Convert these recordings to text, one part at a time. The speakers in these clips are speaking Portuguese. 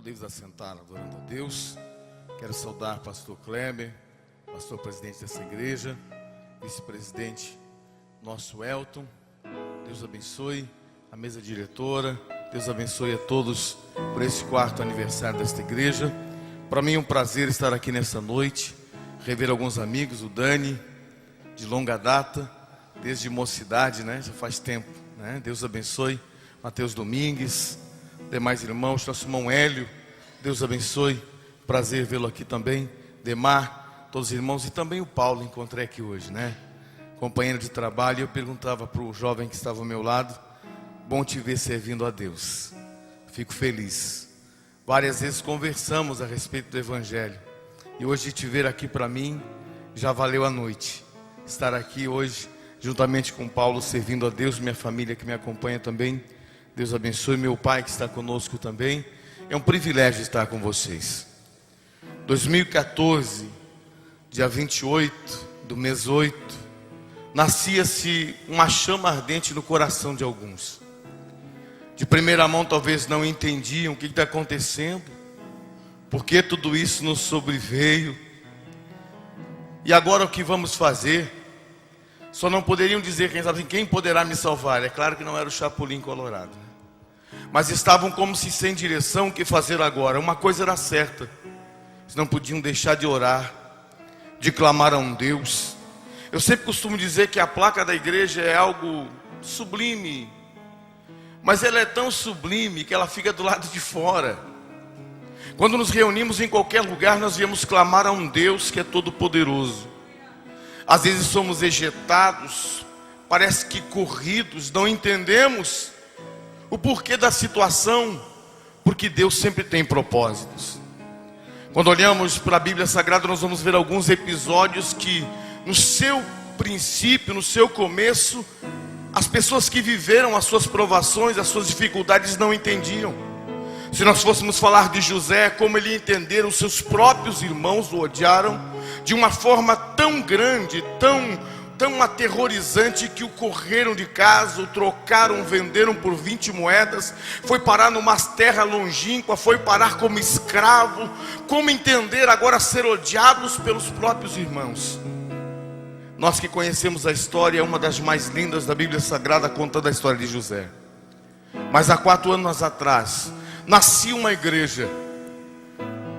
Podemos assentar adorando a Deus. Quero saudar pastor Kleber, pastor presidente dessa igreja, vice-presidente nosso Elton. Deus abençoe a mesa diretora. Deus abençoe a todos por esse 4º aniversário desta igreja. Para mim é um prazer estar aqui nessa noite, rever alguns amigos, o Dani, de longa data, desde mocidade, né? Já faz tempo, né? Deus abençoe. Mateus Domingues, demais irmãos, nosso irmão Hélio, Deus abençoe. Prazer vê-lo aqui também. Demar, todos os irmãos, e também o Paulo, encontrei aqui hoje, né? Companheiro de trabalho. E eu perguntava para o jovem que estava ao meu lado: bom te ver servindo a Deus. Fico feliz. Várias vezes conversamos a respeito do Evangelho, e hoje te ver aqui para mim já valeu a noite. Estar aqui hoje juntamente com o Paulo servindo a Deus, minha família que me acompanha também, Deus abençoe. Meu pai que está conosco também, é um privilégio estar com vocês. 2014, dia 28 do mês 8, nascia-se uma chama ardente no coração de alguns. De primeira mão talvez não entendiam o que está acontecendo, por que tudo isso nos sobreveio, e agora o que vamos fazer? Só não poderiam dizer, quem sabe assim, quem poderá me salvar? É claro que não era o Chapolin Colorado, né? Mas estavam como se sem direção, o que fazer agora? Uma coisa era certa: eles não podiam deixar de orar, de clamar a um Deus. Eu sempre costumo dizer que a placa da igreja é algo sublime, mas ela é tão sublime que ela fica do lado de fora. Quando nos reunimos em qualquer lugar, nós viemos clamar a um Deus que é todo poderoso. Às vezes somos ejetados, parece que corridos, não entendemos o porquê da situação, porque Deus sempre tem propósitos. Quando olhamos para a Bíblia Sagrada, nós vamos ver alguns episódios que no seu princípio, no seu começo, as pessoas que viveram as suas provações, as suas dificuldades não entendiam. Se nós fôssemos falar de José, como ele entenderam, os seus próprios irmãos o odiaram de uma forma tão grande, tão aterrorizante, que o correram de casa, o trocaram, venderam por 20 moedas, foi parar numa terra longínqua, foi parar como escravo. Como entender agora ser odiados pelos próprios irmãos? Nós que conhecemos a história, é uma das mais lindas da Bíblia Sagrada, contando a história de José. Mas há 4 anos atrás, nascia uma igreja,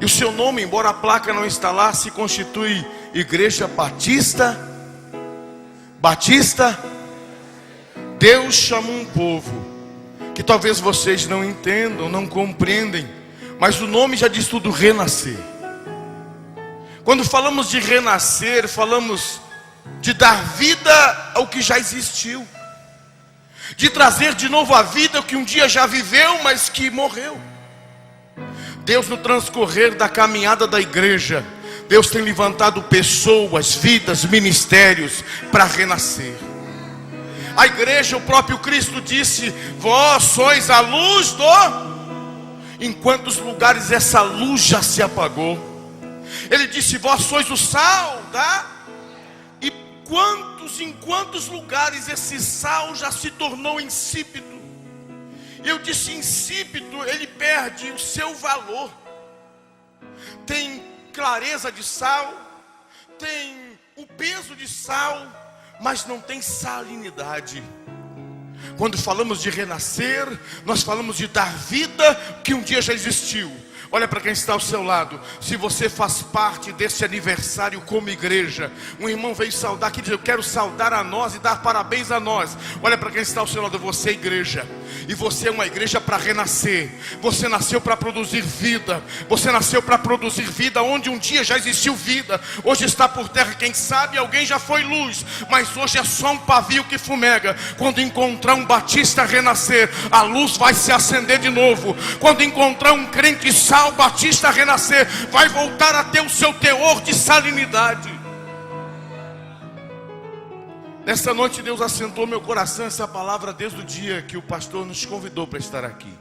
e o seu nome, embora a placa não está lá, se constitui Igreja Batista. Deus chamou um povo, que talvez vocês não entendam, não compreendem, mas o nome já diz tudo: renascer. Quando falamos de renascer, falamos de dar vida ao que já existiu, de trazer de novo a vida o que um dia já viveu, mas que morreu. Deus, no transcorrer da caminhada da igreja, Deus tem levantado pessoas, vidas, ministérios para renascer. A igreja, o próprio Cristo disse: vós sois a luz do... Em quantos lugares essa luz já se apagou? Ele disse: vós sois o sal da... E em quantos lugares esse sal já se tornou insípido? Eu disse insípido, ele perde o seu valor. Tem clareza de sal, tem o peso de sal, mas não tem salinidade. Quando falamos de renascer, nós falamos de dar vida que um dia já existiu. Olha para quem está ao seu lado. Se você faz parte desse aniversário como igreja, um irmão veio saudar aqui, diz: eu quero saudar a nós e dar parabéns a nós. Olha para quem está ao seu lado. Você é igreja, e você é uma igreja para renascer. Você nasceu para produzir vida. Você nasceu para produzir vida onde um dia já existiu vida. Hoje está por terra, quem sabe alguém já foi luz, mas hoje é só um pavio que fumega. Quando encontrar um batista renascer, a luz vai se acender de novo. Quando encontrar um crente sal batista renascer, vai voltar a ter o seu teor de salinidade. Nessa noite Deus assentou meu coração essa palavra desde o dia que o pastor nos convidou para estar aqui.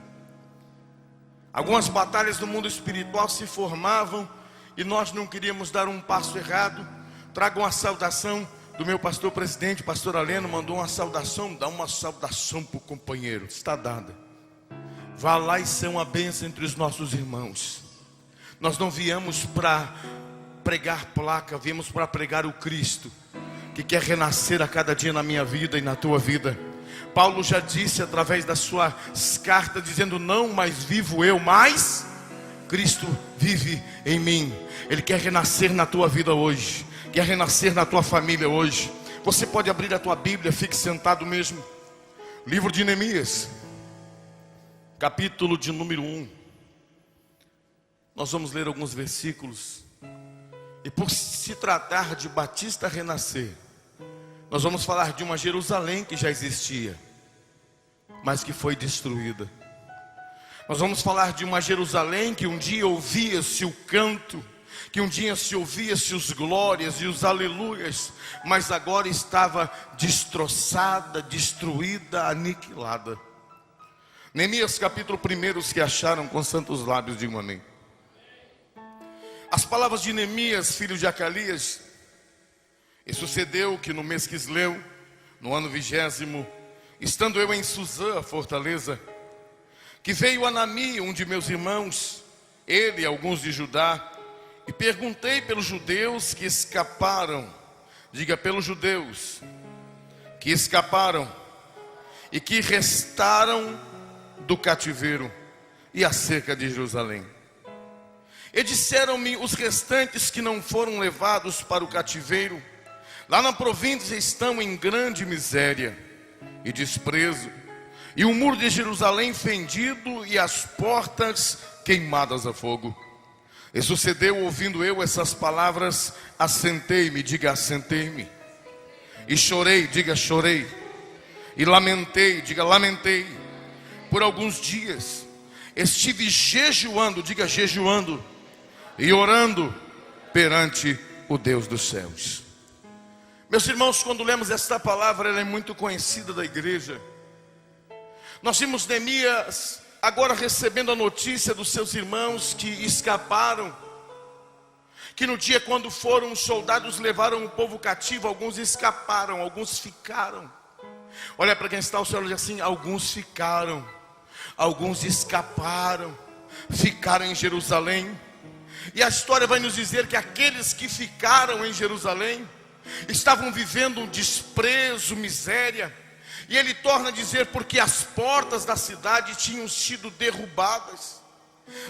Algumas batalhas no mundo espiritual se formavam e nós não queríamos dar um passo errado. Trago uma saudação do meu pastor presidente, pastor Aleno, mandou uma saudação. Dá uma saudação para o companheiro, está dada. vá lá e seja uma bênção entre os nossos irmãos. Nós não viemos para pregar placa, viemos para pregar o Cristo, que quer renascer a cada dia na minha vida e na tua vida. Paulo já disse através das suas cartas, dizendo: não mais vivo eu, mas Cristo vive em mim. Ele quer renascer na tua vida hoje, quer renascer na tua família hoje. Você pode abrir a tua Bíblia, fique sentado mesmo. Livro de Neemias, capítulo de número 1. Nós vamos ler alguns versículos. E por se tratar de Batista renascer, nós vamos falar de uma Jerusalém que já existia, mas que foi destruída. Nós vamos falar de uma Jerusalém que um dia ouvia-se o canto, que um dia se ouvia-se os glórias e os aleluias, mas agora estava destroçada, destruída, aniquilada. Neemias capítulo 1, os que acharam com santos lábios, digam amém. As palavras de Neemias, filho de Acalias. E sucedeu que no mês Quisleu, no ano 20º, estando eu em Suzã, a fortaleza, que veio Anani, um de meus irmãos, ele e alguns de Judá, e perguntei pelos judeus que escaparam, diga, pelos judeus que escaparam e que restaram do cativeiro, e acerca de Jerusalém. E disseram-me: os restantes que não foram levados para o cativeiro, lá na província estão em grande miséria e desprezo, e o muro de Jerusalém fendido e as portas queimadas a fogo. E sucedeu, ouvindo eu essas palavras, assentei-me, diga assentei-me, e chorei, diga chorei, e lamentei, diga lamentei, por alguns dias. Estive jejuando, diga jejuando, e orando perante o Deus dos céus. Meus irmãos, quando lemos esta palavra, ela é muito conhecida da igreja. Nós vimos Neemias agora recebendo a notícia dos seus irmãos que escaparam, que no dia quando foram os soldados levaram o povo cativo, alguns escaparam, alguns ficaram. Olha para quem está ao seu lado e diz assim: alguns ficaram, alguns escaparam, ficaram em Jerusalém. E a história vai nos dizer que aqueles que ficaram em Jerusalém estavam vivendo um desprezo, miséria. E ele torna a dizer: porque as portas da cidade tinham sido derrubadas.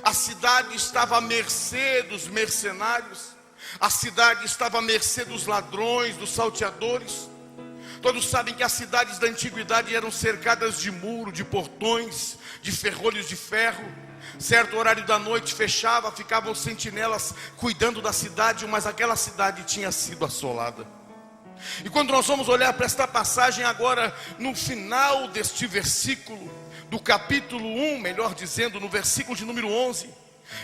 A cidade estava à mercê dos mercenários. A cidade estava à mercê dos ladrões, dos salteadores. Todos sabem que as cidades da antiguidade eram cercadas de muro, de portões, de ferrolhos de ferro. Certo horário da noite fechava, ficavam sentinelas cuidando da cidade, mas aquela cidade tinha sido assolada. E quando nós vamos olhar para esta passagem agora, no final deste versículo, do capítulo 1, melhor dizendo, no versículo de número 11,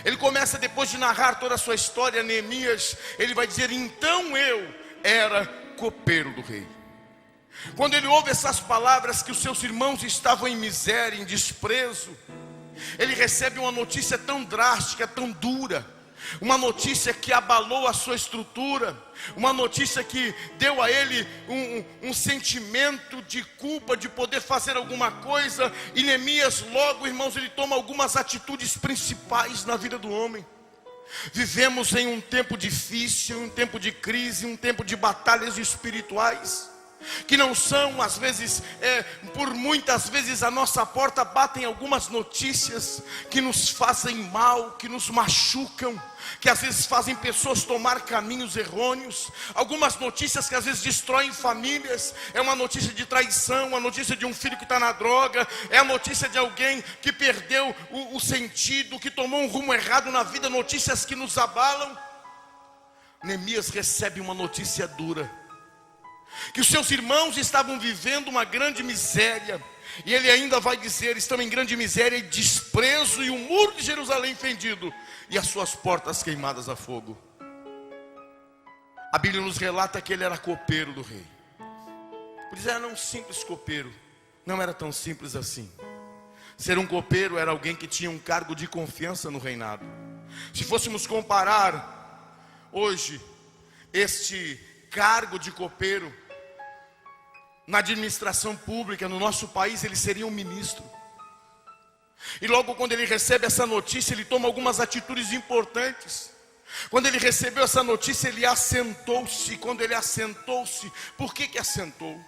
ele começa, depois de narrar toda a sua história, Neemias, ele vai dizer: então eu era copeiro do rei. Quando ele ouve essas palavras, que os seus irmãos estavam em miséria, em desprezo, ele recebe uma notícia tão drástica, tão dura, uma notícia que abalou a sua estrutura, uma notícia que deu a ele um sentimento de culpa, de poder fazer alguma coisa. E Neemias logo, irmãos, ele toma algumas atitudes principais na vida do homem. Vivemos em um tempo difícil, um tempo de crise, um tempo de batalhas espirituais, que não são, às vezes, por muitas vezes a nossa porta batem algumas notícias que nos fazem mal, que nos machucam, que às vezes fazem pessoas tomar caminhos errôneos. Algumas notícias que às vezes destroem famílias. É uma notícia de traição, uma notícia de um filho que está na droga, é a notícia de alguém que perdeu o sentido, que tomou um rumo errado na vida, notícias que nos abalam. Neemias recebe uma notícia dura, que os seus irmãos estavam vivendo uma grande miséria. E ele ainda vai dizer: estão em grande miséria e desprezo, e o muro de Jerusalém fendido, e as suas portas queimadas a fogo. A Bíblia nos relata que ele era copeiro do rei. Por isso era um simples copeiro. Não era tão simples assim. Ser um copeiro era alguém que tinha um cargo de confiança no reinado. Se fôssemos comparar hoje este cargo de copeiro na administração pública no nosso país, ele seria um ministro. E logo quando ele recebe essa notícia, ele toma algumas atitudes importantes. Quando ele recebeu essa notícia, ele assentou-se. Quando ele assentou-se, por que assentou?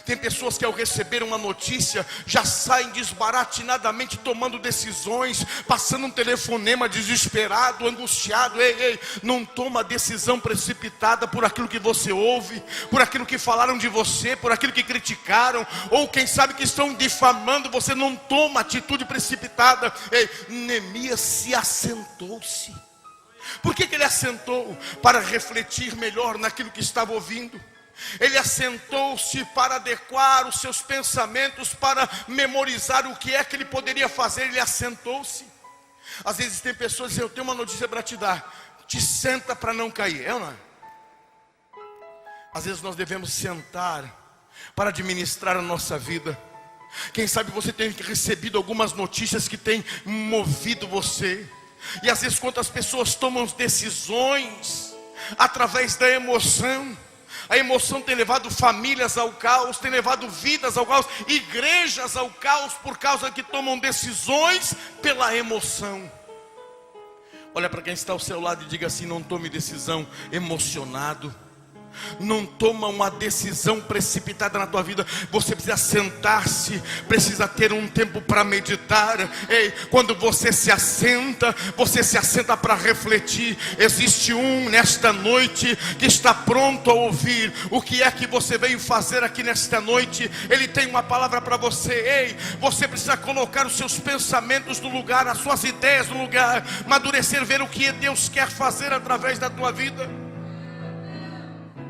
Tem pessoas que ao receber uma notícia já saem desbaratinadamente tomando decisões, passando um telefonema desesperado, angustiado. Ei, não toma decisão precipitada por aquilo que você ouve, por aquilo que falaram de você, por aquilo que criticaram, ou quem sabe que estão difamando você. Não toma atitude precipitada. Neemias se assentou-se. Por que ele assentou? Para refletir melhor naquilo que estava ouvindo. Ele assentou-se para adequar os seus pensamentos, para memorizar o que é que ele poderia fazer. Ele assentou-se. Às vezes tem pessoas que dizem: eu tenho uma notícia para te dar, te senta para não cair. É ou não é? Às vezes nós devemos sentar para administrar a nossa vida. Quem sabe você tem recebido algumas notícias que têm movido você. E às vezes quantas pessoas tomam decisões através da emoção. A emoção tem levado famílias ao caos, tem levado vidas ao caos, igrejas ao caos, por causa que tomam decisões pela emoção. Olha para quem está ao seu lado e diga assim: não tome decisão emocionado. Não toma uma decisão precipitada na tua vida. Você precisa sentar-se, precisa ter um tempo para meditar. Quando você se assenta para refletir. Existe um nesta noite que está pronto a ouvir o que é que você veio fazer aqui nesta noite. Ele tem uma palavra para você. Você precisa colocar os seus pensamentos no lugar, as suas ideias no lugar, amadurecer, ver o que Deus quer fazer através da tua vida.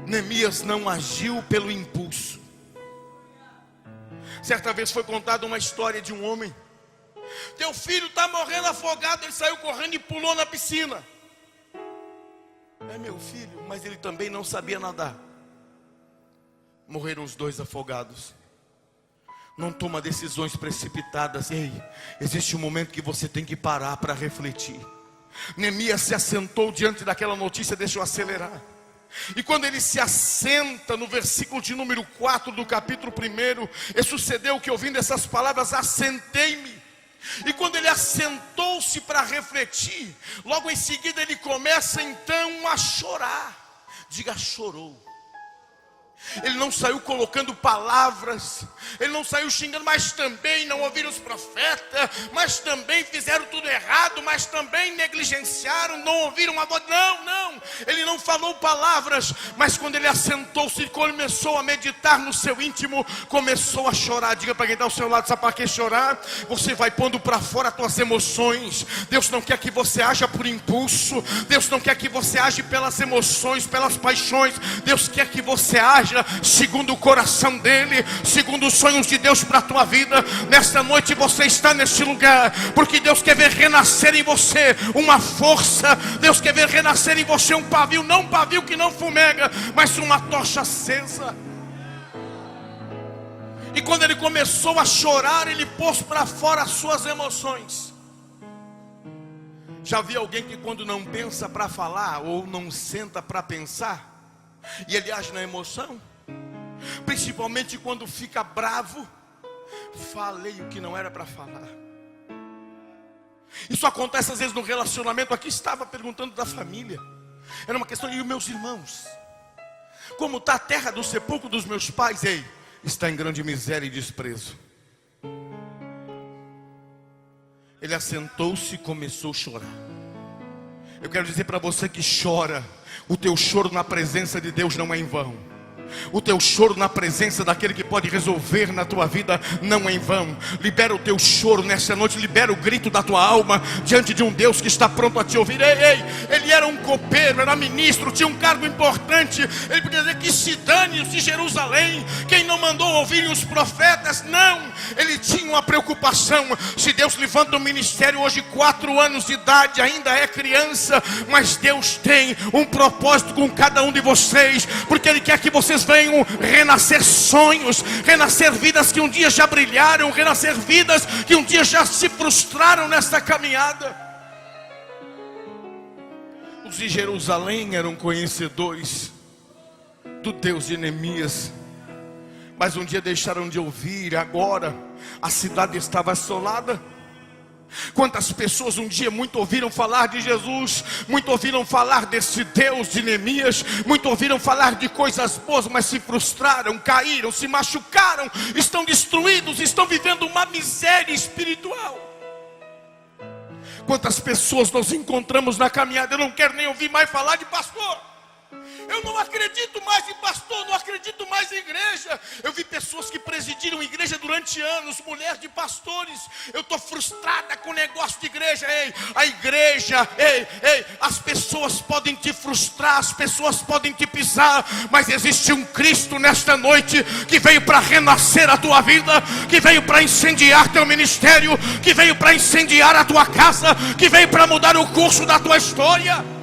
Neemias não agiu pelo impulso. Certa vez foi contada uma história de um homem. Teu filho está morrendo afogado. Ele saiu correndo e pulou na piscina. É meu filho, mas ele também não sabia nadar. Morreram os dois afogados. Não toma decisões precipitadas. Existe um momento que você tem que parar para refletir. Neemias se assentou diante daquela notícia. Deixa eu acelerar. E quando ele se assenta, no versículo de número 4 do capítulo 1, sucedeu que, ouvindo essas palavras, assentei-me. E quando ele assentou-se para refletir, logo em seguida ele começa então a chorar. Diga: chorou. Ele não saiu colocando palavras, ele não saiu xingando, mas também não ouviram os profetas, mas também fizeram tudo errado, mas também negligenciaram, não ouviram a voz. Não, ele não falou palavras, mas quando ele assentou-se e começou a meditar no seu íntimo, começou a chorar. Diga para quem está ao seu lado: sabe para que chorar? Você vai pondo para fora as tuas emoções. Deus não quer que você haja por impulso, Deus não quer que você age pelas emoções, pelas paixões. Deus quer que você haja segundo o coração dele, segundo os sonhos de Deus para a tua vida. Nesta noite você está neste lugar porque Deus quer ver renascer em você uma força. Deus quer ver renascer em você um pavio, não um pavio que não fumega, mas uma tocha acesa. E quando ele começou a chorar, ele pôs para fora as suas emoções. Já vi alguém que quando não pensa para falar, ou não senta para pensar, e ele age na emoção? Principalmente quando fica bravo. Falei o que não era para falar. Isso acontece às vezes no relacionamento. Aqui estava perguntando da família. Era uma questão: e os meus irmãos? Como está a terra do sepulcro dos meus pais? Está em grande miséria e desprezo. Ele assentou-se e começou a chorar. Eu quero dizer para você que chora: o teu choro na presença de Deus não é em vão. O teu choro na presença daquele que pode resolver na tua vida não é em vão. Libera o teu choro nesta noite. Libera o grito da tua alma diante de um Deus que está pronto a te ouvir. Ele era um copeiro, era ministro, tinha um cargo importante. Ele podia dizer: que se dane de Jerusalém, quem não mandou ouvir os profetas? Não, ele tinha uma preocupação. Se Deus levanta um ministério hoje, 4 anos de idade, ainda é criança, mas Deus tem um propósito com cada um de vocês, porque Ele quer que vocês venham renascer sonhos, renascer vidas que um dia já brilharam, renascer vidas que um dia já se frustraram nesta caminhada. Os de Jerusalém eram conhecedores do Deus de Neemias, mas um dia deixaram de ouvir. Agora a cidade estava assolada. Quantas pessoas um dia muito ouviram falar de Jesus, muito ouviram falar desse Deus de Neemias, muito ouviram falar de coisas boas, mas se frustraram, caíram, se machucaram, estão destruídos, estão vivendo uma miséria espiritual. Quantas pessoas nós encontramos na caminhada, eu não quero nem ouvir mais falar de pastor. Eu não acredito mais em pastor, não acredito mais em igreja. Eu vi pessoas que presidiram igreja durante anos, mulheres de pastores. Eu estou frustrada com o negócio de igreja. A igreja, as pessoas podem te frustrar, as pessoas podem te pisar, mas existe um Cristo nesta noite que veio para renascer a tua vida, que veio para incendiar teu ministério, que veio para incendiar a tua casa, que veio para mudar o curso da tua história.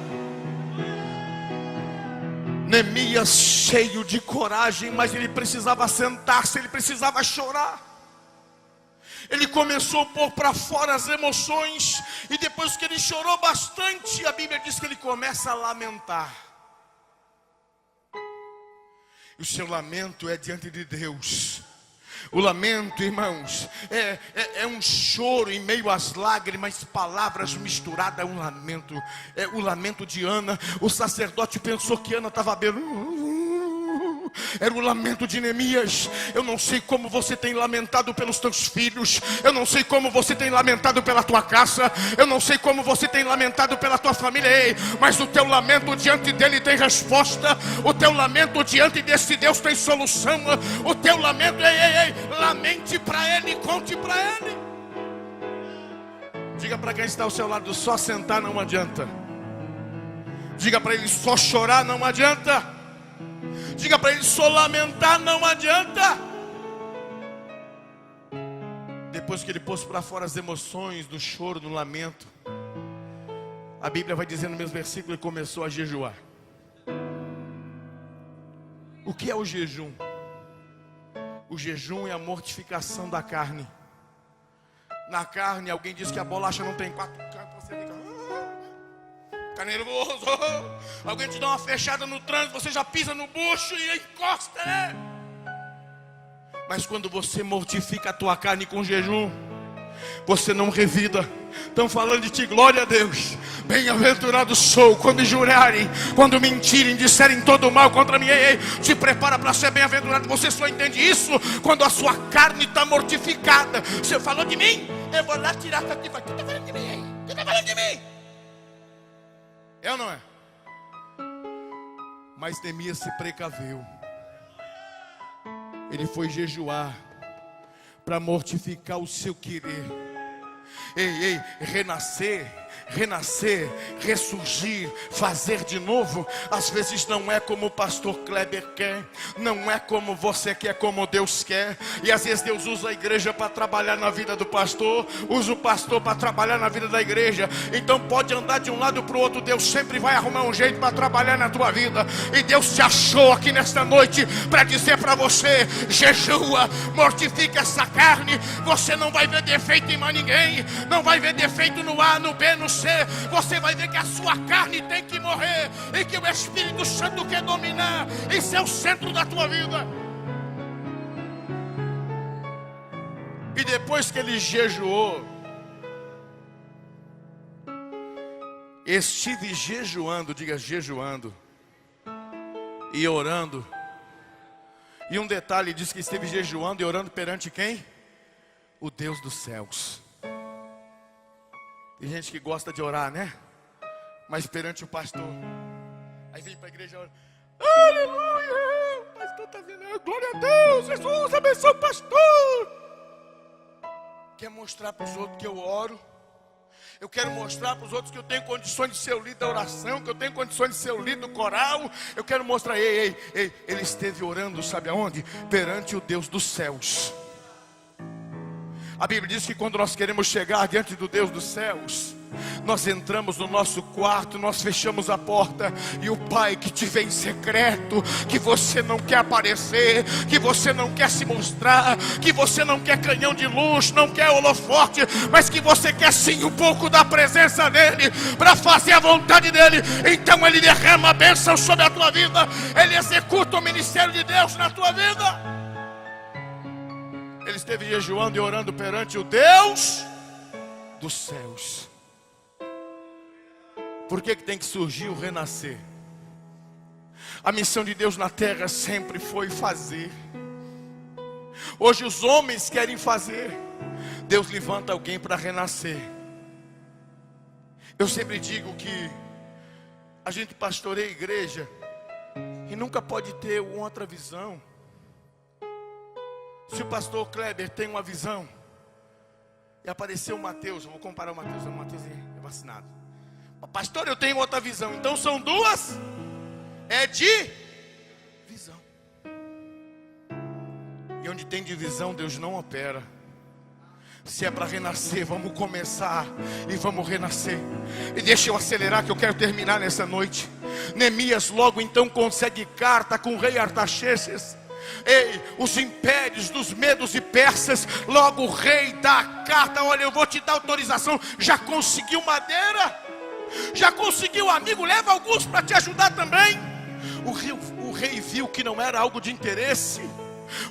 Neemias cheio de coragem, mas ele precisava sentar-se, ele precisava chorar. Ele começou a pôr para fora as emoções, e depois que ele chorou bastante, a Bíblia diz que ele começa a lamentar. E o seu lamento é diante de Deus. O lamento, irmãos, é um choro em meio às lágrimas, palavras misturadas, é um lamento. É o lamento de Ana. O sacerdote pensou que Ana estava bebendo. Era o lamento de Neemias. Eu não sei como você tem lamentado pelos teus filhos, eu não sei como você tem lamentado pela tua casa, eu não sei como você tem lamentado pela tua família, mas o teu lamento diante dele tem resposta. O teu lamento diante desse Deus tem solução. O teu lamento, lamente para ele, conte para ele. Diga para quem está ao seu lado: só sentar não adianta. Diga para ele: só chorar não adianta. Diga para ele: só lamentar não adianta. Depois que ele pôs para fora as emoções do choro, do lamento, a Bíblia vai dizer no mesmo versículo: ele começou a jejuar. O que é o jejum? O jejum é a mortificação da carne. Na carne, alguém diz que a bolacha não tem 4 cantos, você fica nervoso. Alguém te dá uma fechada no trânsito, você já pisa no bucho e encosta, né? Mas quando você mortifica a tua carne com jejum, você não revida. Estão falando de ti, glória a Deus. Bem-aventurado sou quando injuriarem, quando mentirem, disserem todo mal contra mim. Te prepara para ser bem-aventurado. Você só entende isso quando a sua carne está mortificada. Você falou de mim, eu vou lá tirar essa aqui. O que está falando de mim aí? O que está falando de mim? É ou não é? Mas Neemias se precaveu. Ele foi jejuar para mortificar o seu querer. Renascer, ressurgir, fazer de novo. Às vezes não é como o pastor Kleber quer, não é como você quer, como Deus quer. E às vezes Deus usa a igreja para trabalhar na vida do pastor, usa o pastor para trabalhar na vida da igreja. Então pode andar de um lado para o outro, Deus sempre vai arrumar um jeito para trabalhar na tua vida. E Deus te achou aqui nesta noite para dizer para você: jejua, mortifica essa carne. Você não vai ver defeito em mais ninguém, não vai ver defeito no A, no B, no C. Você vai ver que a sua carne tem que morrer e que o Espírito Santo quer dominar. Isso é o centro da tua vida. E depois que ele jejuou, estive jejuando, diga jejuando, e orando. E um detalhe, diz que esteve jejuando e orando perante quem? O Deus dos céus. Tem gente que gosta de orar, né? Mas perante o pastor. Aí vem para a igreja e ora: aleluia, o pastor está vindo, glória a Deus, Jesus abençoe o pastor. Quer mostrar para os outros que eu oro. Eu quero mostrar para os outros que eu tenho condições de ser o líder da oração, que eu tenho condições de ser o líder do coral. Eu quero mostrar, ele esteve orando, sabe aonde? Perante o Deus dos céus. A Bíblia diz que quando nós queremos chegar diante do Deus dos céus, nós entramos no nosso quarto, nós fechamos a porta, e o Pai que te vê em secreto, que você não quer aparecer, que você não quer se mostrar, que você não quer canhão de luz, não quer holofote, mas que você quer sim um pouco da presença dEle, para fazer a vontade dEle. Então Ele derrama a bênção sobre a tua vida, Ele executa o ministério de Deus na tua vida. Ele esteve jejuando e orando perante o Deus dos céus. Por que tem que surgir o renascer? A missão de Deus na terra sempre foi fazer. Hoje os homens querem fazer. Deus levanta alguém para renascer. Eu sempre digo que a gente pastoreia a igreja e nunca pode ter outra visão. Se o pastor Kleber tem uma visão e apareceu o Mateus, eu vou comparar o Mateus é vacinado. Pastor, eu tenho outra visão. Então são duas. É de visão. E onde tem divisão, Deus não opera. Se é para renascer, vamos começar e vamos renascer. E deixa eu acelerar que eu quero terminar nessa noite. Neemias logo então consegue carta com o rei Artaxerxes. Ei, os impérios dos medos e persas. Logo o rei dá a carta: olha, eu vou te dar autorização. Já conseguiu madeira? Já conseguiu amigo? Leva alguns para te ajudar também. O rei viu que não era algo de interesse.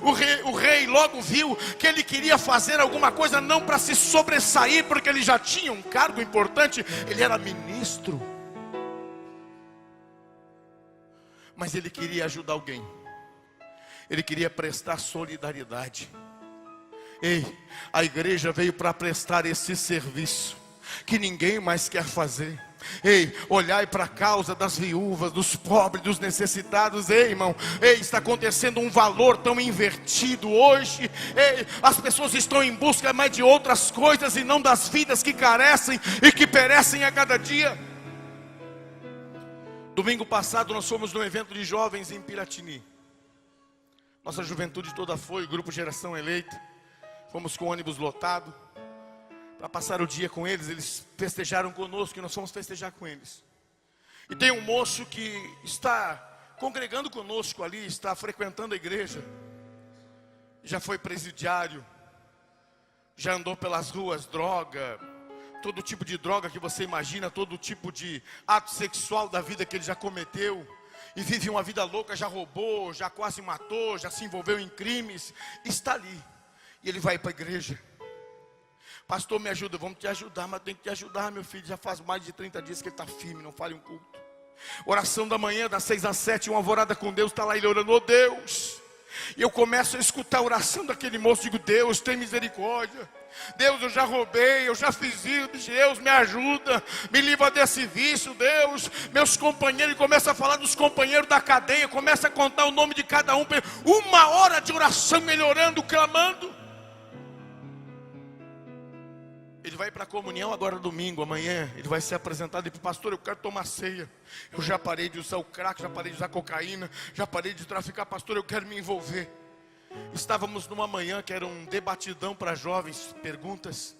O rei logo viu que ele queria fazer alguma coisa não para se sobressair, porque ele já tinha um cargo importante. Ele era ministro. Mas ele queria ajudar alguém. Ele queria prestar solidariedade. Ei, a igreja veio para prestar esse serviço que ninguém mais quer fazer. Ei, olhai para a causa das viúvas, dos pobres, dos necessitados. Ei, irmão, ei, está acontecendo um valor tão invertido hoje. Ei, as pessoas estão em busca mais de outras coisas e não das vidas que carecem e que perecem a cada dia. Domingo passado nós fomos num evento de jovens em Piratini. Nossa juventude toda foi, grupo Geração Eleita. Fomos com ônibus lotado para passar o dia com eles. Eles festejaram conosco e nós fomos festejar com eles. E tem um moço que está congregando conosco ali, está frequentando a igreja. Já foi presidiário, já andou pelas ruas, droga, todo tipo de droga que você imagina, todo tipo de ato sexual da vida que ele já cometeu. E vive uma vida louca, já roubou, já quase matou, já se envolveu em crimes. Está ali. E ele vai para a igreja. Pastor, me ajuda. Vamos te ajudar, mas tem que te ajudar, meu filho. Já faz mais de 30 dias que ele está firme, não falha um culto. Oração da manhã, das 6 às 7, uma alvorada com Deus. Está lá ele orando: oh Deus. E eu começo a escutar a oração daquele moço. Digo: Deus, tem misericórdia. Deus, eu já roubei, eu já fiz isso. Deus, me ajuda, me livra desse vício. Deus, meus companheiros. E começa a falar dos companheiros da cadeia. Começa a contar o nome de cada um. Uma hora de oração, melhorando, clamando. Ele vai para a comunhão agora domingo, amanhã. Ele vai ser apresentado e diz: pastor, eu quero tomar ceia. Eu já parei de usar o crack, já parei de usar cocaína, já parei de traficar. Pastor, eu quero me envolver. Estávamos numa manhã que era um debatidão para jovens, perguntas.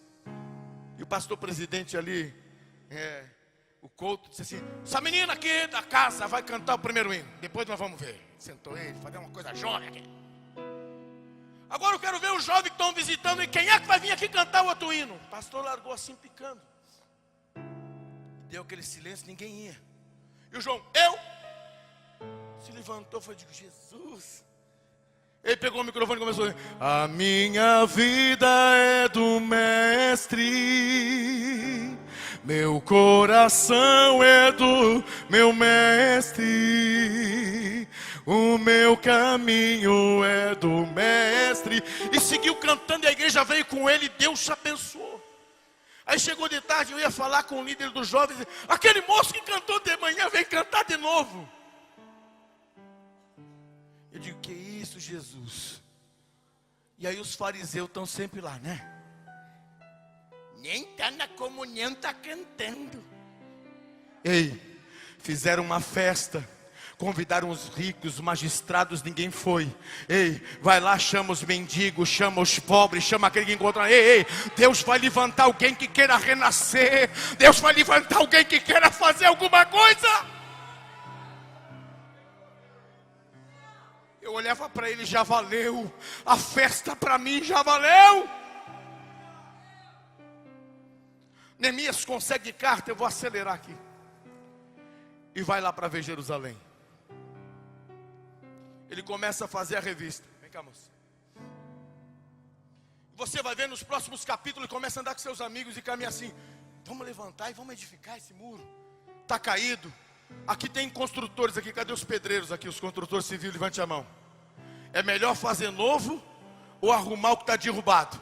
E o pastor presidente ali, o Couto, disse assim: essa menina aqui da casa vai cantar o primeiro hino. Depois nós vamos ver. Sentou ele, fazer uma coisa jovem aqui. Agora eu quero ver os jovens que estão visitando. E quem é que vai vir aqui cantar o outro hino? O pastor largou assim, picando. Deu aquele silêncio, ninguém ia. E o João: eu? Se levantou, foi: digo, Jesus. Ele pegou o microfone e começou a dizer: a minha vida é do mestre, meu coração é do meu mestre, o meu caminho é do mestre. E seguiu cantando e a igreja veio com ele. Deus te abençoou. Aí chegou de tarde, eu ia falar com o líder dos jovens: aquele moço que cantou de manhã vem cantar de novo. Eu digo: que isso, Jesus? E aí os fariseus estão sempre lá, né? Nem está na comunhão, está cantando. Ei, fizeram uma festa, convidaram os ricos, os magistrados, ninguém foi. Ei, vai lá, chama os mendigos, chama os pobres, chama aquele que encontra. Ei, Deus vai levantar alguém que queira renascer. Deus vai levantar alguém que queira fazer alguma coisa. Eu olhava para ele: já valeu. A festa para mim já valeu. Neemias consegue carta, eu vou acelerar aqui. E vai lá para ver Jerusalém. Ele começa a fazer a revista. Vem cá, moça. Você vai ver nos próximos capítulos e começa a andar com seus amigos e caminha assim: vamos levantar e vamos edificar esse muro. Está caído. Aqui tem construtores aqui, cadê os pedreiros aqui, os construtores civis, levante a mão. É melhor fazer novo ou arrumar o que está derrubado?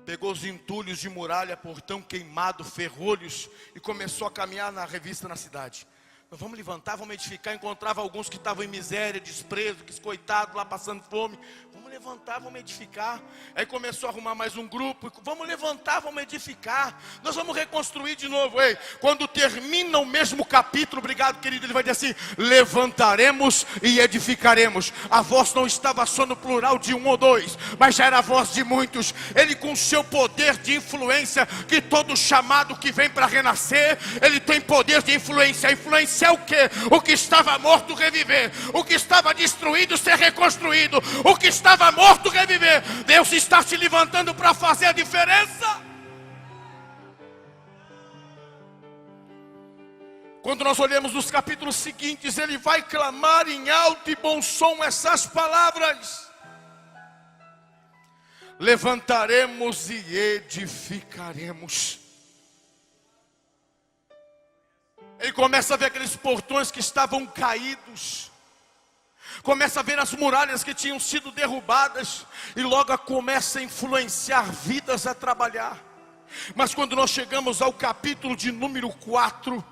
Pegou os entulhos de muralha, portão queimado, ferrolhos, e começou a caminhar na revista na cidade. Nós vamos levantar, vamos edificar. Encontrava alguns que estavam em miséria, desprezo, que coitado lá passando fome. Vamos levantar, vamos edificar. Aí começou a arrumar mais um grupo. Vamos levantar, vamos edificar. Nós vamos reconstruir de novo. Ei, quando termina o mesmo capítulo, obrigado querido, ele vai dizer assim: levantaremos e edificaremos. A voz não estava só no plural de um ou dois, mas já era a voz de muitos. Ele, com seu poder de influência, que todo chamado que vem para renascer, ele tem poder de influência. A influência é o quê? O que estava morto reviver, o que estava destruído ser reconstruído, o que estava morto reviver. Deus está se levantando para fazer a diferença. Quando nós olhamos nos capítulos seguintes, ele vai clamar em alto e bom som essas palavras: levantaremos e edificaremos. Ele começa a ver aqueles portões que estavam caídos, começa a ver as muralhas que tinham sido derrubadas, e logo começa a influenciar vidas a trabalhar. Mas quando nós chegamos ao capítulo de número 4,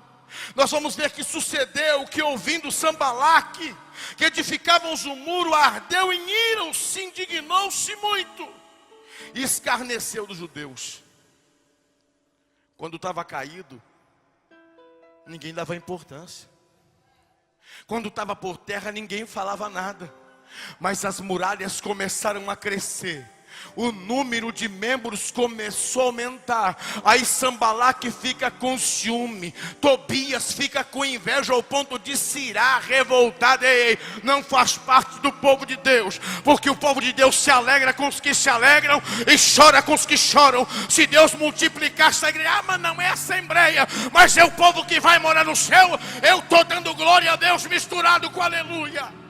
nós vamos ver que sucedeu que, ouvindo Sanbalaque, que edificávamos o muro, ardeu em ira, se indignou-se muito e escarneceu dos judeus. Quando estava caído, ninguém dava importância. Quando estava por terra, ninguém falava nada. Mas as muralhas começaram a crescer, o número de membros começou a aumentar. Aí Sanbalaque fica com ciúme, Tobias fica com inveja, ao ponto de se irar, revoltado. Ei, não faz parte do povo de Deus, porque o povo de Deus se alegra com os que se alegram e chora com os que choram. Se Deus multiplicar essa igreja, mas não é assembleia, mas é o povo que vai morar no céu. Eu estou dando glória a Deus misturado com aleluia.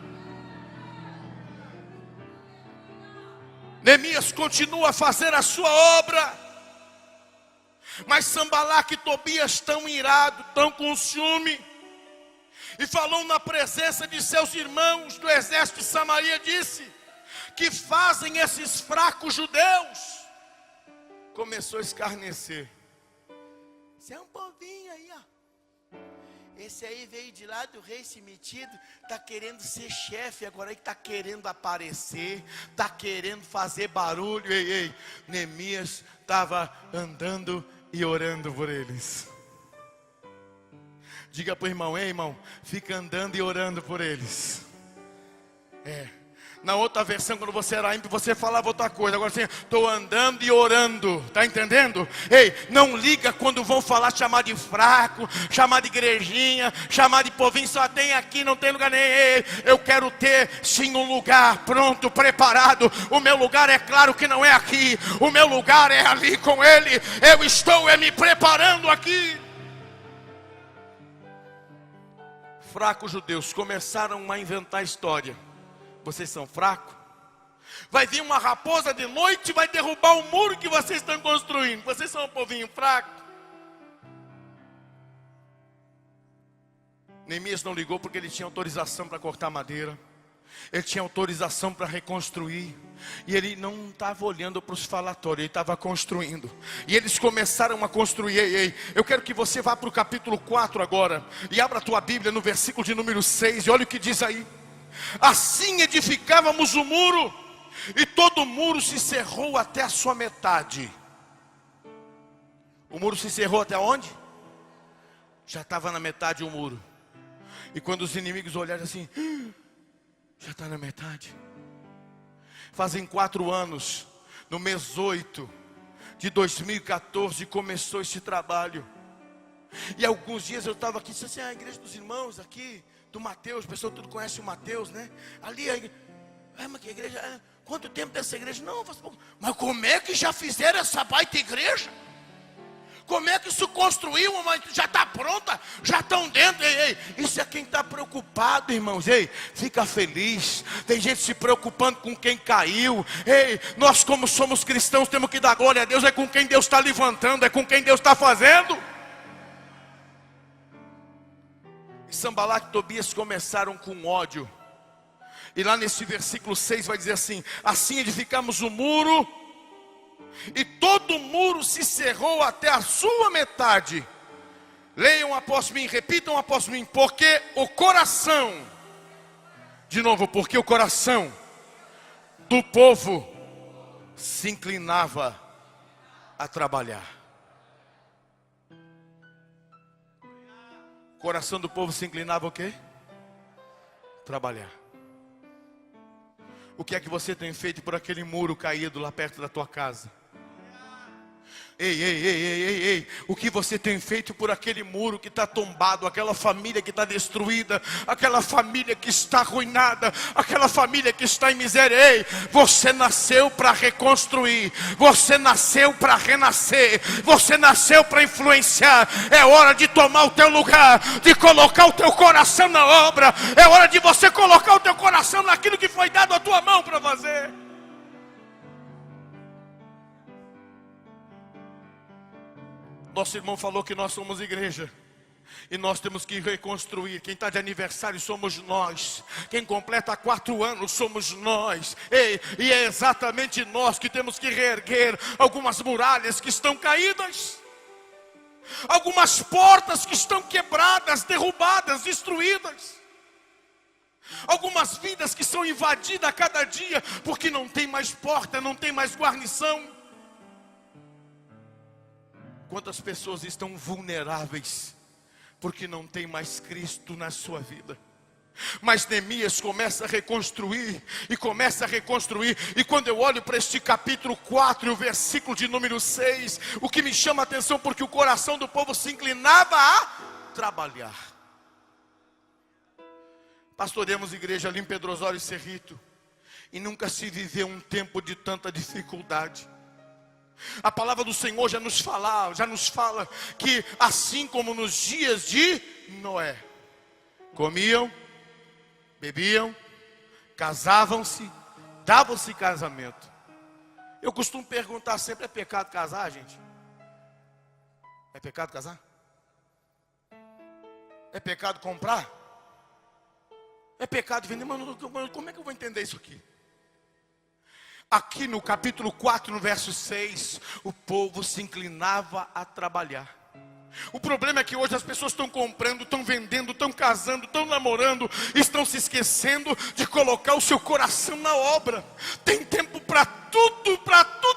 Neemias continua a fazer a sua obra, mas Sanbalaque e Tobias estão irados, estão com ciúme, e falou na presença de seus irmãos do exército de Samaria, disse: que fazem esses fracos judeus? Começou a escarnecer. Isso é um povinho aí, ó. Esse aí veio de lá do rei se metido, está querendo ser chefe, agora aí está querendo aparecer, está querendo fazer barulho. Ei, ei, Neemias estava andando e orando por eles. Diga para o irmão: ei irmão, fica andando e orando por eles. Na outra versão, quando você era ímpio, você falava outra coisa. Agora assim: estou andando e orando. Está entendendo? Ei, não liga quando vão falar, chamar de fraco, chamar de igrejinha, chamar de povinho. Só tem aqui, não tem lugar nem. Ei, eu quero ter sim um lugar pronto, preparado. O meu lugar é claro que não é aqui. O meu lugar é ali com Ele. Eu estou me preparando aqui. Fracos judeus começaram a inventar história. Vocês são fracos? Vai vir uma raposa de noite e vai derrubar o muro que vocês estão construindo. Vocês são um povinho fraco. Neemias não ligou, porque ele tinha autorização para cortar madeira, ele tinha autorização para reconstruir, e ele não estava olhando para os falatórios, ele estava construindo. E eles começaram a construir. Ei, eu quero que você vá para o capítulo 4 agora, e abra a tua Bíblia no versículo de número 6, e olha o que diz aí: assim edificávamos o muro, e todo o muro se cerrou até a sua metade. O muro se cerrou até onde? Já estava na metade o muro. E quando os inimigos olharam assim: já está na metade. Fazem 4 anos, no mês 8 de 2014, começou esse trabalho. E alguns dias eu estava aqui, disse assim: a igreja dos irmãos aqui do Mateus, o pessoal tudo conhece o Mateus, né? Ali a igreja, mas que igreja? Quanto tempo dessa igreja? Não, faz pouco. Mas como é que já fizeram essa baita igreja? Como é que isso construiu? Mas já está pronta, já estão dentro. Ei, isso é quem está preocupado, irmãos. Ei, fica feliz. Tem gente se preocupando com quem caiu. Ei, nós como somos cristãos temos que dar glória a Deus. É com quem Deus está levantando, é com quem Deus está fazendo. E Sanbalat e Tobias começaram com ódio. E lá nesse versículo 6 vai dizer assim: assim edificamos o muro, e todo o muro se cerrou até a sua metade. Leiam após mim, repitam após mim. Porque o coração, de novo, porque o coração do povo se inclinava a trabalhar. O coração do povo se inclinava o quê? Trabalhar. O que é que você tem feito por aquele muro caído lá perto da tua casa? Ei, o que você tem feito por aquele muro que está tombado, aquela família que está destruída, aquela família que está arruinada, aquela família que está em miséria? Ei, você nasceu para reconstruir, você nasceu para renascer, você nasceu para influenciar. É hora de tomar o teu lugar, de colocar o teu coração na obra. É hora de você colocar o teu coração naquilo que foi dado à tua mão para fazer. Nosso irmão falou que nós somos igreja, e nós temos que reconstruir. Quem está de aniversário somos nós. Quem completa 4 anos somos nós. Ei, e é exatamente nós que temos que reerguer algumas muralhas que estão caídas, algumas portas que estão quebradas, derrubadas, destruídas, algumas vidas que são invadidas a cada dia, porque não tem mais porta, não tem mais guarnição. Quantas pessoas estão vulneráveis porque não tem mais Cristo na sua vida? Mas Neemias começa a reconstruir, e começa a reconstruir. E quando eu olho para este capítulo 4 e o versículo de número 6, o que me chama a atenção, porque o coração do povo se inclinava a trabalhar. Pastoreamos igreja ali em Pedro Osório e Cerrito, e nunca se viveu um tempo de tanta dificuldade. A palavra do Senhor já nos fala que assim como nos dias de Noé, comiam, bebiam, casavam-se, davam-se casamento. Eu costumo perguntar sempre: é pecado casar, gente? É pecado casar? É pecado comprar? É pecado vender? Mano, como é que eu vou entender isso aqui? Aqui no capítulo 4, no verso 6, o povo se inclinava a trabalhar. O problema é que hoje as pessoas estão comprando, estão vendendo, estão casando, estão namorando, estão se esquecendo de colocar o seu coração na obra. Tem tempo para tudo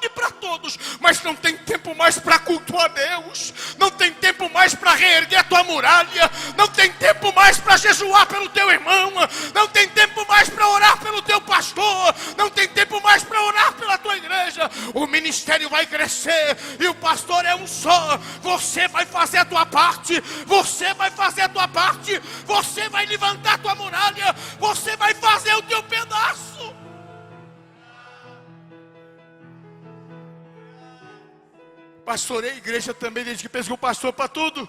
e para todos, mas não tem tempo mais para cultuar a Deus, não tem tempo mais para reerguer a tua muralha, não tem tempo mais para jejuar pelo teu irmão, não tem tempo mais para orar pelo teu pastor, não tem tempo mais para orar pela tua igreja. O ministério vai crescer e o pastor é um só. Você vai fazer a tua parte, você vai fazer a tua parte, você vai levantar a tua muralha, você vai fazer o teu pedaço. Pastorei a igreja também desde que pescou o pastor para tudo.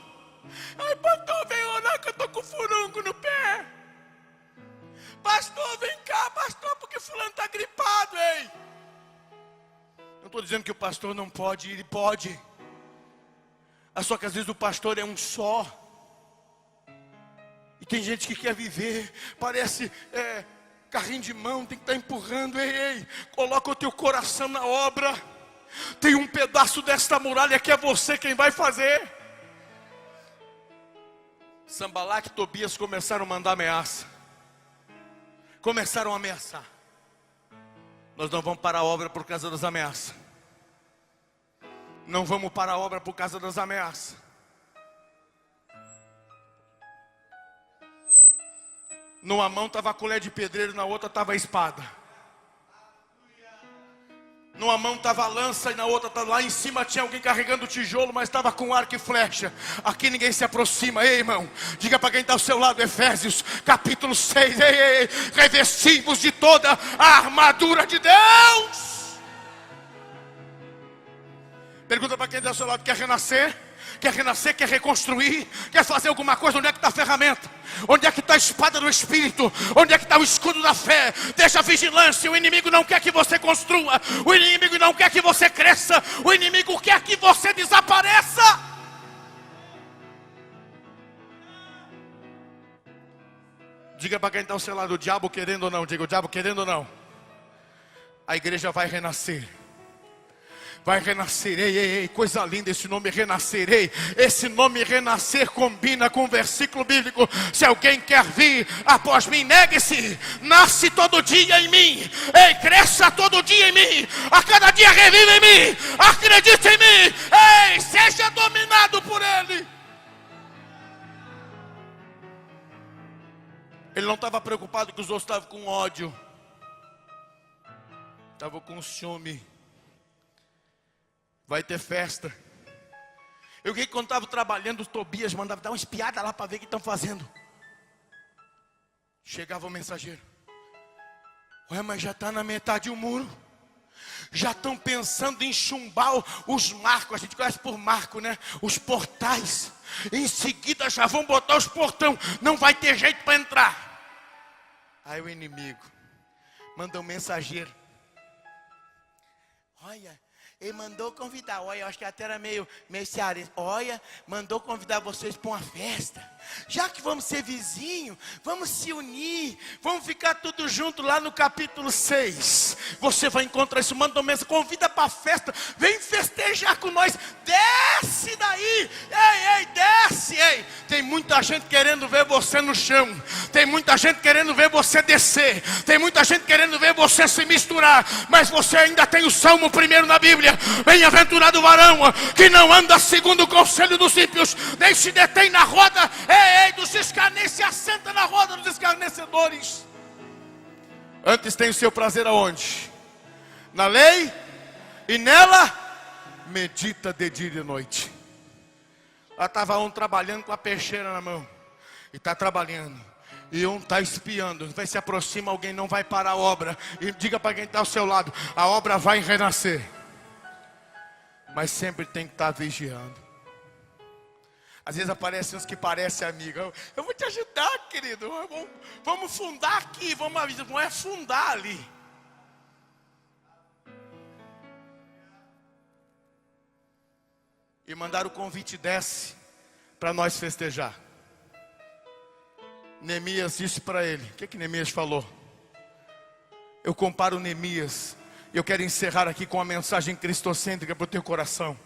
Ai, pastor, vem orar que eu estou com furunco no pé. Pastor, vem cá, pastor, porque fulano está gripado, ei. Não estou dizendo que o pastor não pode, ele pode. Só que às vezes o pastor é um só. E tem gente que quer viver, parece carrinho de mão, tem que estar empurrando. Ei, coloca o teu coração na obra. Tem um pedaço desta muralha que é você quem vai fazer. Sanbalat e Tobias começaram a mandar ameaça. Começaram a ameaçar. Nós não vamos parar a obra por causa das ameaças. Não vamos parar a obra por causa das ameaças. Numa mão estava a colher de pedreiro, na outra estava a espada. Numa mão estava a lança e na outra lá em cima tinha alguém carregando o tijolo, mas estava com arco e flecha. Aqui ninguém se aproxima. Ei, irmão, diga para quem está ao seu lado, Efésios capítulo 6. Revestivos de toda a armadura de Deus. Pergunta para quem está ao seu lado: quer renascer? quer renascer, quer reconstruir, quer fazer alguma coisa. Onde é que está a ferramenta? Onde é que está a espada do Espírito? Onde é que está o escudo da fé? Deixa a vigilância. O inimigo não quer que você construa, o inimigo não quer que você cresça, o inimigo quer que você desapareça. Diga para quem está ao seu lado: o diabo querendo ou não. Diga: o diabo querendo ou não, a igreja vai renascer. Vai renascer. Ei, coisa linda esse nome renascer. Ei, esse nome renascer combina com o versículo bíblico: se alguém quer vir após mim, negue-se, nasce todo dia em mim. Ei, cresça todo dia em mim, a cada dia revive em mim, acredite em mim. Ei, seja dominado por Ele. Ele não estava preocupado que os outros estavam com ódio, estavam com ciúme. Vai ter festa. Eu vi que quando estava trabalhando, o Tobias mandava dar uma espiada lá para ver o que estão fazendo. Chegava o mensageiro: ué, mas já está na metade do muro. Já estão pensando em chumbar os marcos. A gente conhece por marco, né? Os portais. Em seguida já vão botar os portão. Não vai ter jeito para entrar. Aí o inimigo manda um mensageiro: olha, ele mandou convidar, olha, eu acho que até era meio cearense. Olha, mandou convidar vocês para uma festa. Já que vamos ser vizinhos, vamos se unir, vamos ficar tudo junto lá no capítulo 6. Você vai encontrar isso, manda uma mensagem, convida para a festa, vem festejar com nós. Desce daí, ei, desce, ei. Tem muita gente querendo ver você no chão. Tem muita gente querendo ver você descer. Tem muita gente querendo ver você se misturar. Mas você ainda tem o Salmo 1 na Bíblia: bem-aventurado o varão que não anda segundo o conselho dos ímpios, nem se detém na roda dos escarnecedores, se assenta na roda dos escarnecedores. Antes tem o seu prazer aonde? Na lei, e nela medita de dia e de noite. Lá estava um trabalhando com a peixeira na mão, e está trabalhando, e um está espiando. Vai se aproxima alguém, não vai parar a obra. E diga para quem está ao seu lado: a obra vai renascer. Mas sempre tem que estar vigiando. Às vezes aparecem uns que parecem amigos. Eu vou te ajudar, querido. Vamos fundar aqui. Vamos fundar ali. E mandaram o convite: desce para nós festejar. Neemias disse para ele. O que Neemias falou? Eu comparo Neemias. E eu quero encerrar aqui com uma mensagem cristocêntrica para o teu coração.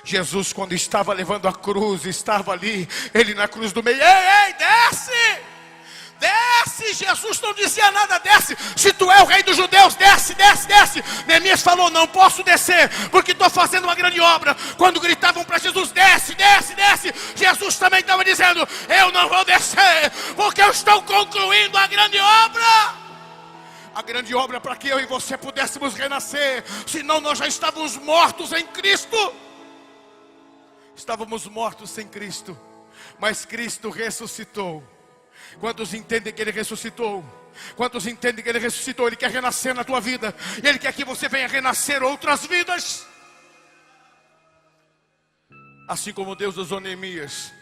Jesus, quando estava levando a cruz, estava ali, ele na cruz do meio: ei, desce! Desce! Jesus não dizia nada: desce, se tu é o rei dos judeus, desce. Neemias falou: não posso descer, porque estou fazendo uma grande obra. Quando gritavam para Jesus: desce, Jesus também estava dizendo: eu não vou descer, porque eu estou concluindo a grande obra. A grande obra para que eu e você pudéssemos renascer. Senão nós já estávamos mortos em Cristo. Estávamos mortos sem Cristo, mas Cristo ressuscitou. Quantos entendem que Ele ressuscitou? Quantos entendem que Ele ressuscitou? Ele quer renascer na tua vida. Ele quer que você venha renascer outras vidas. Assim como Deus usou Neemias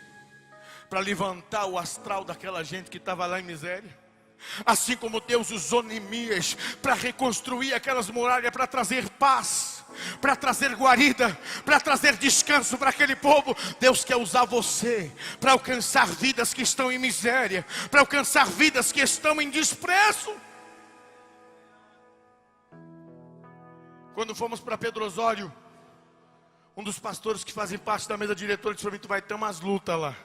para levantar o astral daquela gente que estava lá em miséria. Assim como Deus usou Neemias para reconstruir aquelas muralhas, para trazer paz, para trazer guarida, para trazer descanso para aquele povo. Deus quer usar você para alcançar vidas que estão em miséria, para alcançar vidas que estão em desprezo. Quando fomos para Pedro Osório, um dos pastores que fazem parte da mesa diretora disse para mim: tu vai ter umas lutas lá.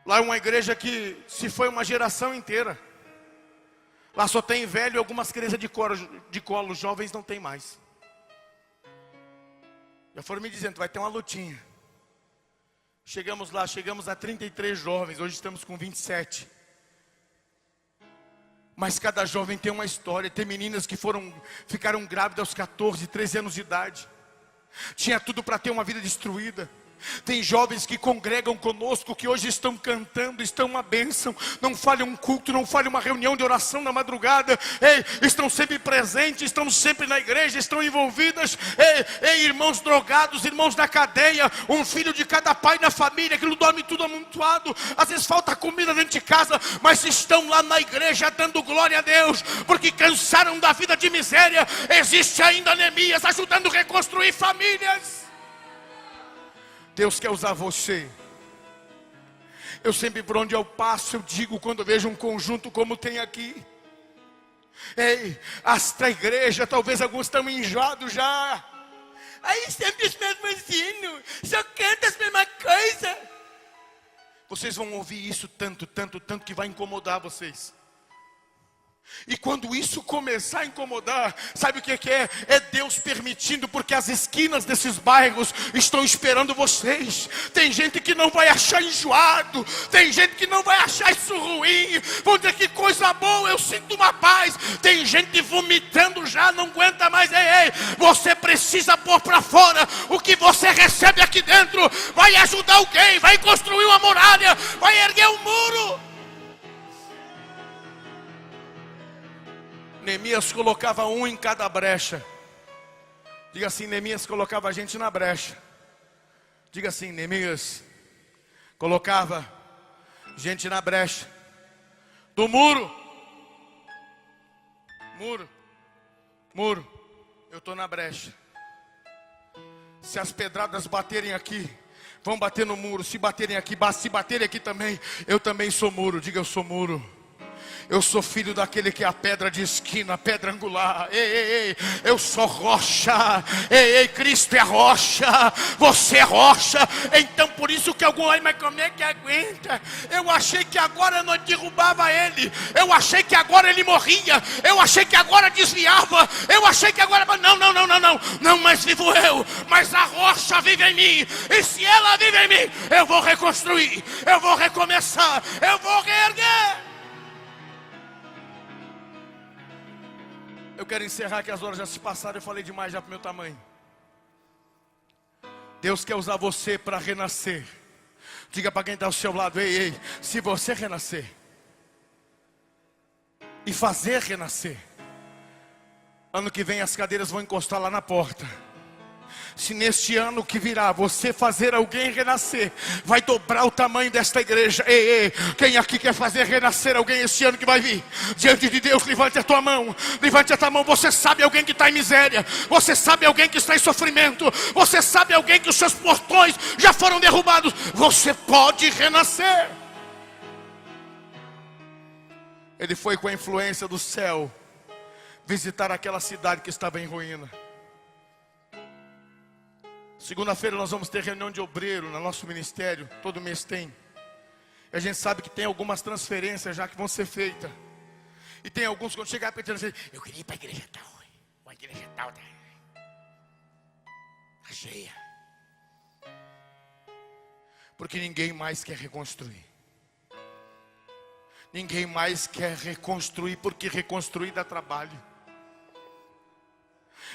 Lá é uma igreja que se foi uma geração inteira. Lá só tem velho e algumas crianças de colo, jovens não tem mais. Já foram me dizendo: vai ter uma lutinha. Chegamos lá, chegamos a 33 jovens, hoje estamos com 27. Mas cada jovem tem uma história. Tem meninas que ficaram grávidas aos 14, 13 anos de idade. Tinha tudo para ter uma vida destruída. Tem jovens que congregam conosco, que hoje estão cantando, estão uma bênção. Não falha um culto, não falha uma reunião de oração na madrugada. Ei, estão sempre presentes, estão sempre na igreja, estão envolvidas. Ei, irmãos drogados, irmãos na cadeia, um filho de cada pai na família, que não dorme tudo amontoado. Às vezes falta comida dentro de casa, mas estão lá na igreja dando glória a Deus, porque cansaram da vida de miséria. Existe ainda Neemias ajudando a reconstruir famílias. Deus quer usar você. Eu sempre, por onde eu passo, eu digo, quando eu vejo um conjunto como tem aqui: ei, esta igreja, talvez alguns estão enjoados já. Aí sempre os mesmos hinos, só canta as mesmas coisas. Vocês vão ouvir isso tanto, que vai incomodar vocês. E quando isso começar a incomodar, sabe o que é? É Deus permitindo, porque as esquinas desses bairros estão esperando vocês. Tem gente que não vai achar enjoado, tem gente que não vai achar isso ruim. Vão dizer: que coisa boa, eu sinto uma paz. Tem gente vomitando já, não aguenta mais. Ei, você precisa pôr para fora o que você recebe aqui dentro. Vai ajudar alguém, vai construir uma muralha, vai erguer um muro. Neemias colocava um em cada brecha. Diga assim: Neemias colocava a gente na brecha. Diga assim: Neemias colocava gente na brecha do muro. Muro. Eu estou na brecha. Se as pedradas baterem aqui, vão bater no muro. Se baterem aqui, se baterem aqui também, eu também sou muro. Diga: eu sou muro. Eu sou filho daquele que é a pedra de esquina, a pedra angular. Ei, eu sou rocha. Ei, Cristo é rocha. Você é rocha. Então por isso que algum, mas como é que aguenta? Eu achei que agora não derrubava ele. Eu achei que agora ele morria. Eu achei que agora desviava. Eu achei que agora... Não, mas vivo eu. Mas a rocha vive em mim. E se ela vive em mim, eu vou reconstruir. Eu vou recomeçar. Eu vou reerguer. Eu quero encerrar, que as horas já se passaram. Eu falei demais já para o meu tamanho. Deus quer usar você para renascer. Diga para quem está ao seu lado: ei, se você renascer e fazer renascer, ano que vem as cadeiras vão encostar lá na porta. Se neste ano que virá você fazer alguém renascer, vai dobrar o tamanho desta igreja. Ei, quem aqui quer fazer renascer alguém este ano que vai vir? Diante de Deus, levante a tua mão. Levante a tua mão. Você sabe alguém que está em miséria. Você sabe alguém que está em sofrimento. Você sabe alguém que os seus portões já foram derrubados. Você pode renascer. Ele foi com a influência do céu visitar aquela cidade que estava em ruína. Segunda-feira nós vamos ter reunião de obreiro no nosso ministério. Todo mês tem. E a gente sabe que tem algumas transferências já que vão ser feitas. E tem alguns que quando chegar para dizer: eu queria ir para a igreja tal. A igreja tal está cheia. Porque ninguém mais quer reconstruir. Ninguém mais quer reconstruir, porque reconstruir dá trabalho.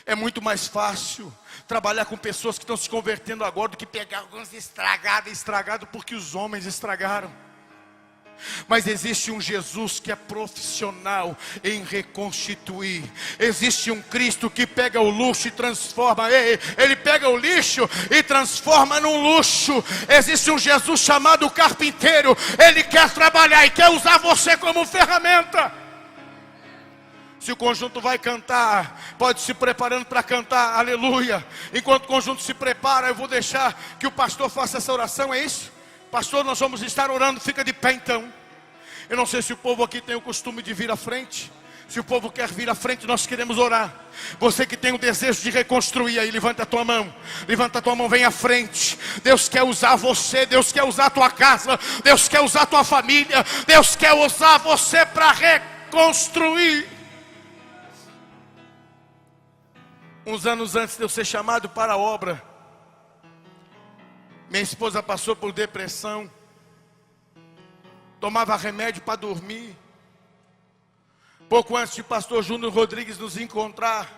É muito mais fácil trabalhar com pessoas que estão se convertendo agora do que pegar alguns estragados porque os homens estragaram. Mas existe um Jesus que é profissional em reconstituir. Existe um Cristo que pega o luxo e transforma. Ele pega o lixo e transforma num luxo. Existe um Jesus chamado carpinteiro. Ele quer trabalhar e quer usar você como ferramenta. Se o conjunto vai cantar, pode se preparando para cantar, aleluia. Enquanto o conjunto se prepara, eu vou deixar que o pastor faça essa oração, é isso? Pastor, nós vamos estar orando, fica de pé então. Eu não sei se o povo aqui tem o costume de vir à frente. Se o povo quer vir à frente, nós queremos orar. Você que tem o desejo de reconstruir aí, levanta a tua mão. Levanta a tua mão, vem à frente. Deus quer usar você, Deus quer usar a tua casa, Deus quer usar a tua família, Deus quer usar você para reconstruir. Uns anos antes de eu ser chamado para a obra, minha esposa passou por depressão. Tomava remédio para dormir. Pouco antes de pastor Júnior Rodrigues nos encontrar.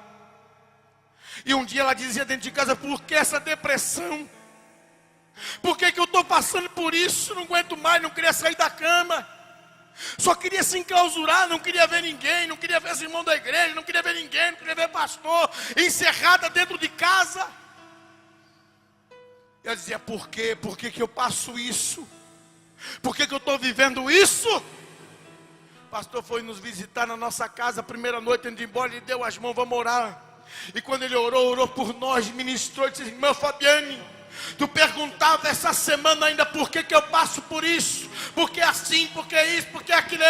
E um dia ela dizia dentro de casa: por que essa depressão? Por que eu estou passando por isso? Não aguento mais, não queria sair da cama. Só queria se enclausurar, não queria ver ninguém, não queria ver os irmãos da igreja, não queria ver ninguém, não queria ver pastor, encerrada dentro de casa. Eu dizia, por quê? Por que eu passo isso? Por que eu estou vivendo isso? O pastor foi nos visitar na nossa casa, a primeira noite antes de ir embora, ele deu as mãos, vamos orar. E quando ele orou por nós, ministrou, disse, irmã Fabiane, tu perguntava essa semana ainda por que eu passo por isso, porque assim, porque isso, porque aquilo.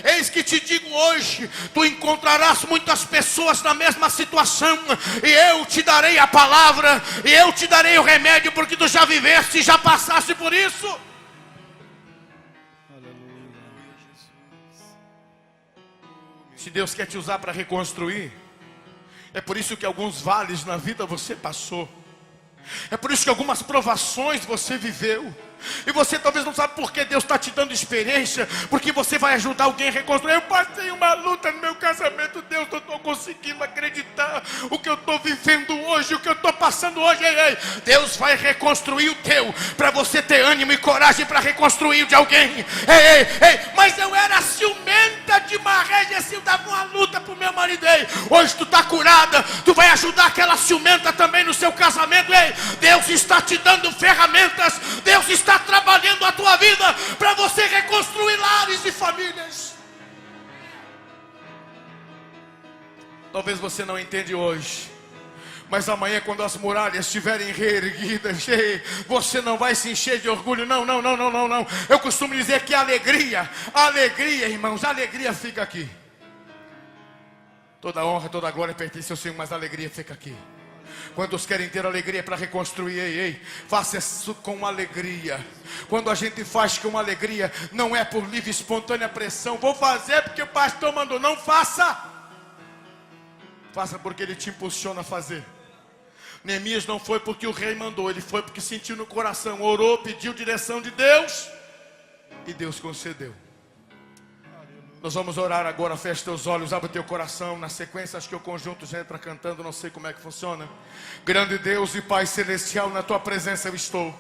Eis que te digo hoje, tu encontrarás muitas pessoas na mesma situação, e eu te darei a palavra, e eu te darei o remédio, porque tu já viveste e já passaste por isso. Se Deus quer te usar para reconstruir, é por isso que alguns vales na vida você passou. É por isso que algumas provações você viveu. E você talvez não sabe por que Deus está te dando experiência, porque você vai ajudar alguém a reconstruir. Eu passei uma luta no meu casamento, Deus, eu estou conseguindo acreditar o que eu estou vivendo hoje, o que eu estou passando hoje. Deus vai reconstruir o teu, para você ter ânimo e coragem para reconstruir o de alguém. Mas eu era ciumenta demais, eu dava uma luta para o meu marido. Hoje tu está curada, tu vai ajudar aquela ciumenta também no seu casamento. Deus está te dando ferramentas, Deus está trabalhando a tua vida para você reconstruir lares e famílias. Talvez você não entende hoje, mas amanhã, quando as muralhas estiverem reerguidas, você não vai se encher de orgulho. Não. Eu costumo dizer que a alegria, irmãos, a alegria fica aqui. Toda honra, toda glória pertence ao Senhor, mas a alegria fica aqui. Quantos querem ter alegria para reconstruir? Faça isso com alegria. Quando a gente faz com alegria, não é por livre e espontânea pressão. Vou fazer porque o pastor mandou. Não faça. Faça porque ele te impulsiona a fazer. Neemias não foi porque o rei mandou, ele foi porque sentiu no coração, orou, pediu direção de Deus, e Deus concedeu. Nós vamos orar agora, fecha teus olhos, abre teu coração. Na sequência, acho que o conjunto já entra cantando, não sei como é que funciona. Grande Deus e Pai Celestial, na tua presença eu estou.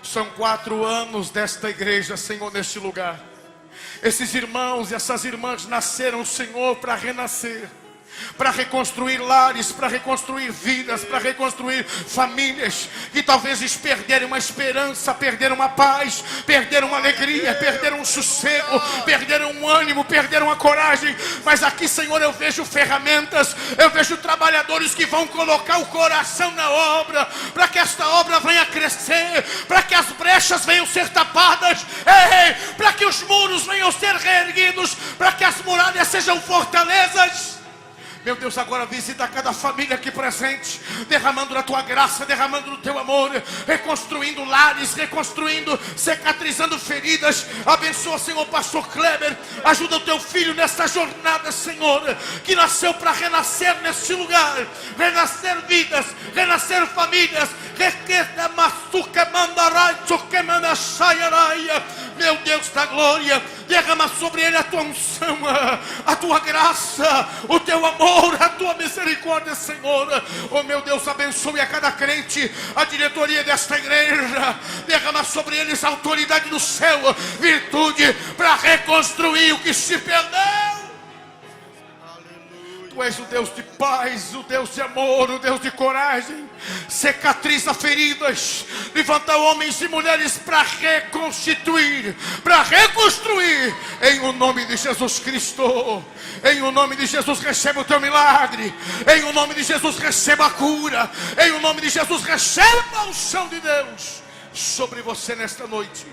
São 4 anos desta igreja, Senhor, neste lugar. Esses irmãos e essas irmãs nasceram, Senhor, para renascer, para reconstruir lares, para reconstruir vidas, para reconstruir famílias que talvez perderam uma esperança, perderam uma paz, perderam uma alegria, perderam um sossego, perderam um ânimo, perderam a coragem. Mas aqui, Senhor, eu vejo ferramentas, eu vejo trabalhadores que vão colocar o coração na obra, para que esta obra venha crescer, para que as brechas venham ser tapadas, para que os muros venham ser reerguidos, para que as muralhas sejam fortalezas. Meu Deus, agora visita cada família aqui presente, derramando a tua graça, derramando o teu amor, reconstruindo lares, reconstruindo, cicatrizando feridas. Abençoa, Senhor, pastor Kleber. Ajuda o teu filho nessa jornada, Senhor, que nasceu para renascer neste lugar, renascer vidas, renascer famílias. Meu Deus da glória, derrama sobre ele a tua unção, a tua graça, o teu amor, a tua misericórdia, Senhor. Oh meu Deus, abençoe a cada crente, a diretoria desta igreja. Derrama sobre eles a autoridade do céu, virtude para reconstruir o que se perdeu. Tu és o Deus de paz, o Deus de amor, o Deus de coragem. Cicatriza feridas, levanta homens e mulheres para reconstituir, para reconstruir. Em o nome de Jesus Cristo, em o nome de Jesus, receba o teu milagre. Em o nome de Jesus, receba a cura. Em o nome de Jesus, receba a unção de Deus sobre você nesta noite.